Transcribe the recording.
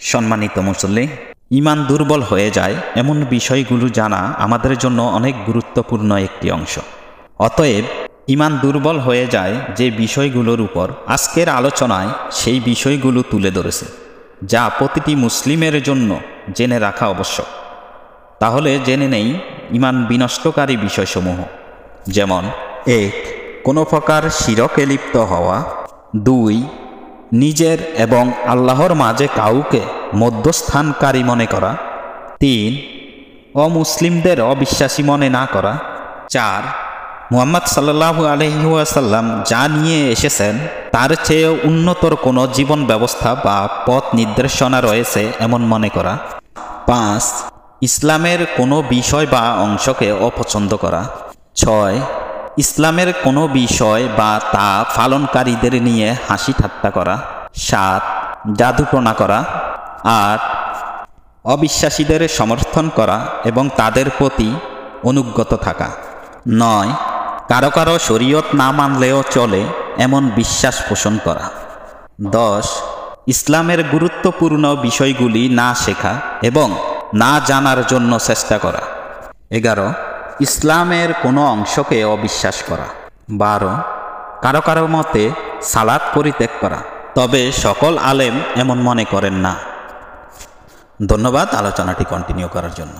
সম্মানিত মুসল্লি, ঈমান দুর্বল হয়ে যায় এমন বিষয়গুলো জানা আমাদের জন্য অনেক গুরুত্বপূর্ণ একটি অংশ। অতএব ঈমান দুর্বল হয়ে যায় যে বিষয়গুলোর উপর আজকের আলোচনায় সেই বিষয়গুলো তুলে ধরেছে, যা প্রতিটি মুসলিমের জন্য জেনে রাখা আবশ্যক। তাহলে জেনে নেই ঈমান বিনষ্টকারী বিষয়সমূহ। যেমন ১. কোনো প্রকার শিরকে লিপ্ত হওয়া। ২. নিজের এবং আল্লাহর মাঝে কাউকে মধ্যস্থানকারী মনে করা। ৩. অমুসলিমদের অবিশ্বাসী মনে না করা। ৪. মুহাম্মদ সাল্লাল্লাহু আলাইহি ওয়াসাল্লাম যা নিয়ে এসেছেন তার চেয়ে উন্নতর কোনো জীবন ব্যবস্থা বা পথ নির্দেশনা রয়েছে এমন মনে করা। ৫. ইসলামের কোনো বিষয় বা অংশকে অপছন্দ করা। ৬. ইসলামের কোনো বিষয় বা তা পালনকারীদের নিয়ে হাসি ঠাট্টা করা। ৭. জাদুটোনা করা। ৮. অবিশ্বাসীদের সমর্থন করা এবং তাদের প্রতি অনুগত থাকা। ৯. কারো কারো শরীয়ত না মানলেও চলে এমন বিশ্বাস পোষণ করা। ১০. ইসলামের গুরুত্বপূর্ণ বিষয়গুলি না শেখা এবং না জানার জন্য চেষ্টা করা। ১১. ইসলামের কোনো অংশকে অবিশ্বাস করা। ১২. কারো কারো মতে সালাত পরিত্যাগ করা, তবে সকল আলেম এমন মনে করেন না। ধন্যবাদ আলোচনাটি কন্টিনিউ করার জন্য।